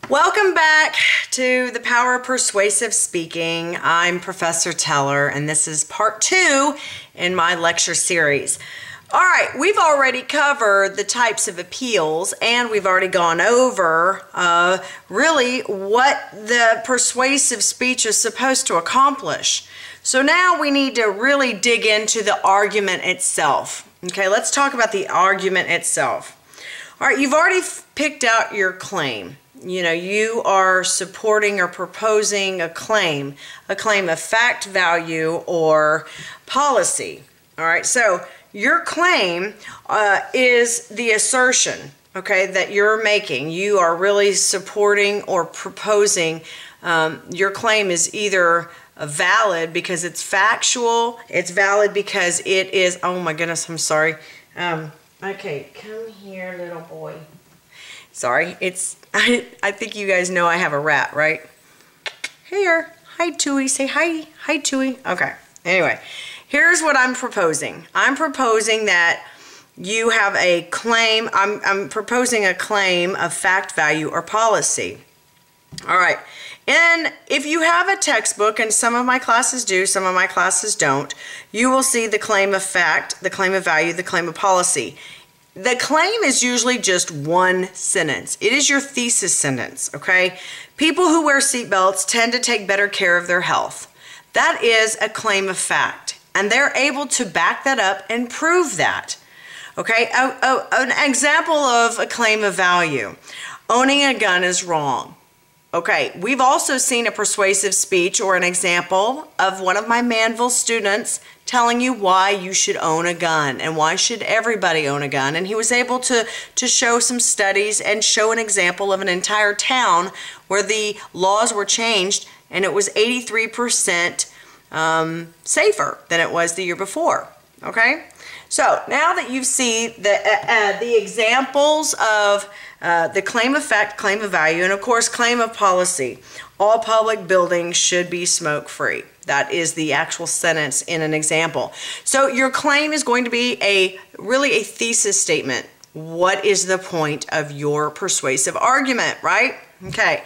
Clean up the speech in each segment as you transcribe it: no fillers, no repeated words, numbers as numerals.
Welcome back to the Power of Persuasive Speaking. I'm Professor Teller, and this is part 2 in my lecture series. All right, we've already covered the types of appeals, and we've already gone over really what the persuasive speech is supposed to accomplish. So now we need to really dig into the argument itself. Okay, let's talk about the argument itself. All right, you've already picked out your claim. You know, you are supporting or proposing a claim of fact, value, or policy. All right, so your claim is the assertion, okay, that you're making. You are really supporting or proposing. Your claim is either valid because it's factual, it's valid because it is, oh my goodness, I'm sorry. Okay, come here, little boy. Sorry, I think you guys know I have a rat, right? Here, hi Tui, say hi, hi Tui. Okay, anyway, here's what I'm proposing. I'm proposing that you have a claim, I'm proposing a claim of fact, value, or policy. All right, and if you have a textbook, and some of my classes do, some of my classes don't, you will see the claim of fact, the claim of value, the claim of policy. The claim is usually just one sentence. It is your thesis sentence, okay? People who wear seatbelts tend to take better care of their health. That is a claim of fact, and they're able to back that up and prove that, okay? An example of a claim of value. Owning a gun is wrong. Okay, we've also seen a persuasive speech or an example of one of my Manville students telling you why you should own a gun and why should everybody own a gun. And he was able to show some studies and show an example of an entire town where the laws were changed and it was 83% safer than it was the year before. Okay, so now that you see the examples of the claim of fact, claim of value, and of course claim of policy. All public buildings should be smoke-free. That is the actual sentence in an example. So your claim is going to be really a thesis statement. What is the point of your persuasive argument, right? Okay.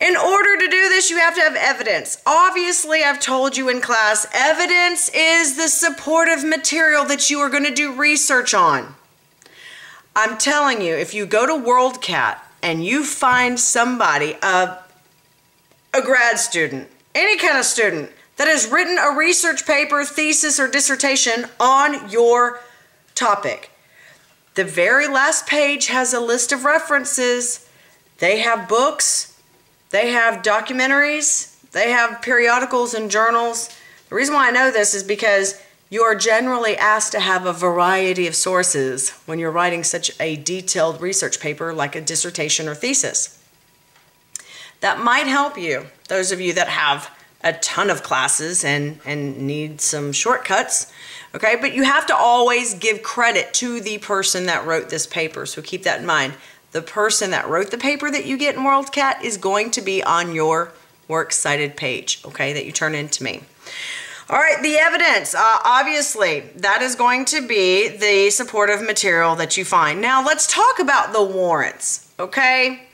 In order to do this, you have to have evidence. Obviously, I've told you in class, evidence is the supportive material that you are going to do research on. I'm telling you, if you go to WorldCat and you find somebody, a grad student, any kind of student, that has written a research paper, thesis, or dissertation on your topic, the very last page has a list of references. They have books, they have documentaries, they have periodicals and journals. The reason why I know this is because you are generally asked to have a variety of sources when you're writing such a detailed research paper like a dissertation or thesis. That might help you, those of you that have a ton of classes and need some shortcuts, okay? But you have to always give credit to the person that wrote this paper, so keep that in mind. The person that wrote the paper that you get in WorldCat is going to be on your works cited page, okay, that you turn in to me. All right, the evidence, obviously, that is going to be the supportive material that you find. Now, let's talk about the warrants, okay?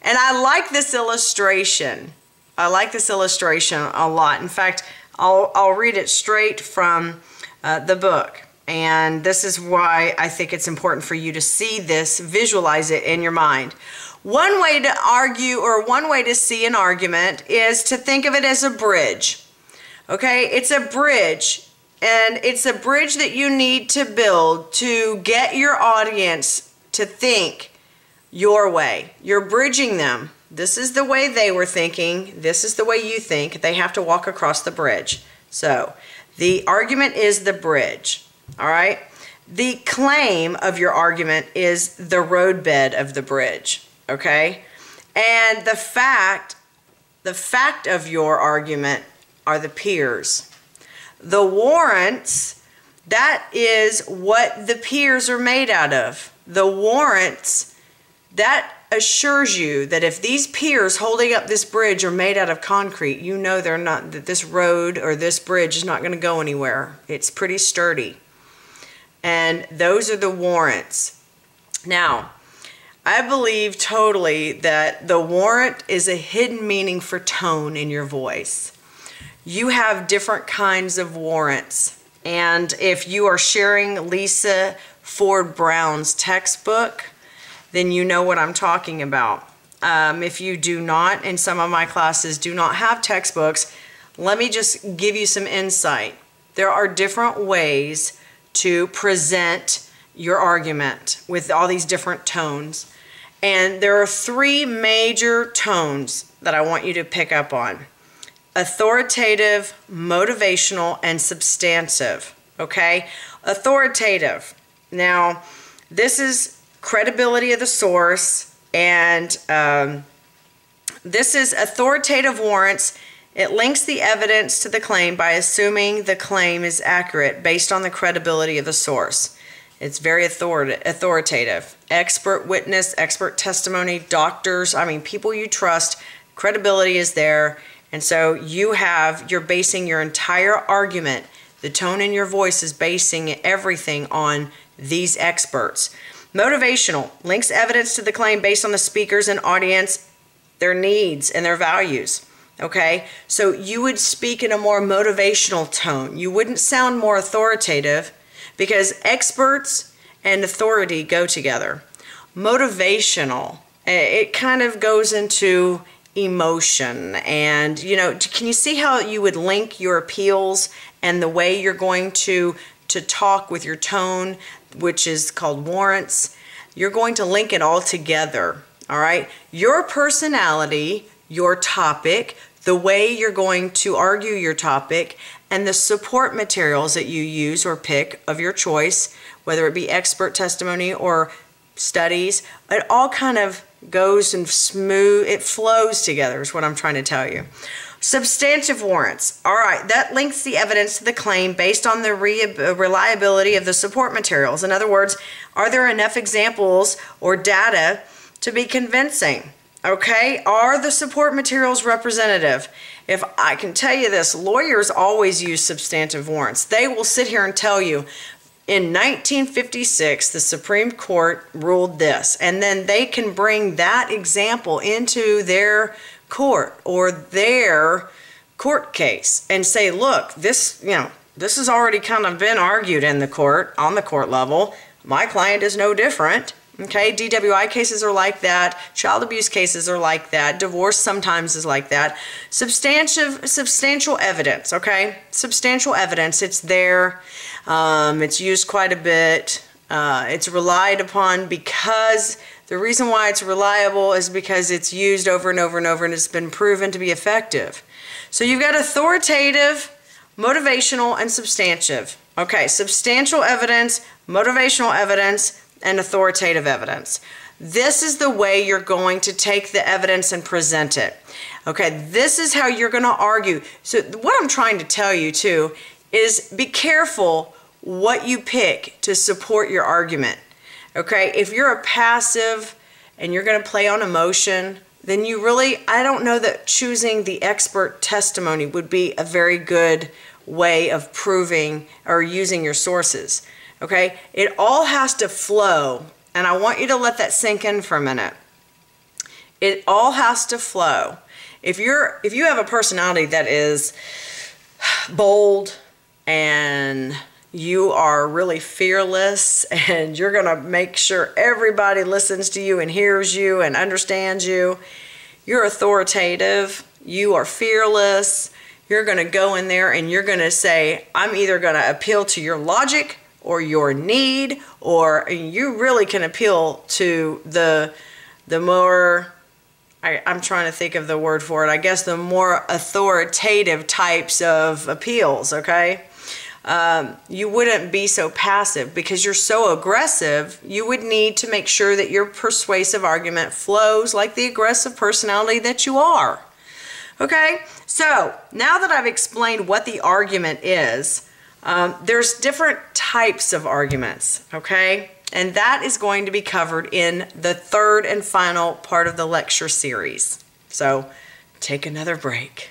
And I like this illustration. I like this illustration a lot. In fact, I'll read it straight from the book. And this is why I think it's important for you to see this, visualize it in your mind. One way to argue, or one way to see an argument, is to think of it as a bridge. Okay, it's a bridge, and it's a bridge that you need to build to get your audience to think your way. You're bridging them. This is the way they were thinking. This is the way you think. They have to walk across the bridge. So the argument is the bridge, all right? The claim of your argument is the roadbed of the bridge, okay? And the fact of your argument are the piers. The warrants, that is what the piers are made out of. The warrants, that assures you that if these piers holding up this bridge are made out of concrete, you know they're not, that this road or this bridge is not going to go anywhere. It's pretty sturdy. And those are the warrants. Now, I believe totally that the warrant is a hidden meaning for tone in your voice. You have different kinds of warrants. And if you are sharing Lisa Ford Brown's textbook, then you know what I'm talking about. If you do not, and some of my classes do not have textbooks, let me just give you some insight. There are different ways to present your argument with all these different tones. And there are three major tones that I want you to pick up on: authoritative, motivational, and substantive. Okay? Authoritative. Now, this is credibility of the source, and this is authoritative warrants. It links the evidence to the claim by assuming the claim is accurate based on the credibility of the source. It's very authoritative. Expert witness, expert testimony, doctors, people you trust, credibility is there. And so you're basing your entire argument, the tone in your voice is basing everything on these experts. Motivational, links evidence to the claim based on the speakers and audience, their needs and their values. Okay, so you would speak in a more motivational tone. You wouldn't sound more authoritative because experts and authority go together. Motivational, it kind of goes into emotion, and can you see how you would link your appeals and the way you're going to talk with your tone, which is called warrants? You're going to link it all together. All right, your personality, your topic, the way you're going to argue your topic, and the support materials that you use or pick of your choice, whether it be expert testimony or studies, it all kind of goes and it flows together is what I'm trying to tell you. Substantive warrants. All right, that links the evidence to the claim based on the reliability of the support materials. In other words, are there enough examples or data to be convincing? Okay, are the support materials representative? If I can tell you this, lawyers always use substantive warrants. They will sit here and tell you, in 1956, the Supreme Court ruled this, and then they can bring that example into their court or their court case and say, look, this has already kind of been argued in the court, on the court level. My client is no different. Okay, DWI cases are like that. Child abuse cases are like that. Divorce sometimes is like that. Substantial evidence, okay? Substantial evidence, it's there. It's used quite a bit. It's relied upon because the reason why it's reliable is because it's used over and over and over and it's been proven to be effective. So you've got authoritative, motivational, and substantive. Okay, substantial evidence, motivational evidence, and authoritative evidence. This is the way you're going to take the evidence and present it. Okay, this is how you're going to argue. So what I'm trying to tell you too is be careful what you pick to support your argument. Okay, if you're a passive and you're going to play on emotion, then I don't know that choosing the expert testimony would be a very good way of proving or using your sources. Okay, it all has to flow, and I want you to let that sink in for a minute. It all has to flow. If you have a personality that is bold and you are really fearless and you're going to make sure everybody listens to you and hears you and understands you, you're authoritative, you are fearless, you're going to go in there and you're going to say, I'm either going to appeal to your logic or your need, or you really can appeal to the more, I'm trying to think of the word for it, I guess the more authoritative types of appeals, okay? You wouldn't be so passive because you're so aggressive. You would need to make sure that your persuasive argument flows like the aggressive personality that you are. Okay, so now that I've explained what the argument is, there's different types of arguments, okay? And that is going to be covered in the third and final part of the lecture series. So take another break.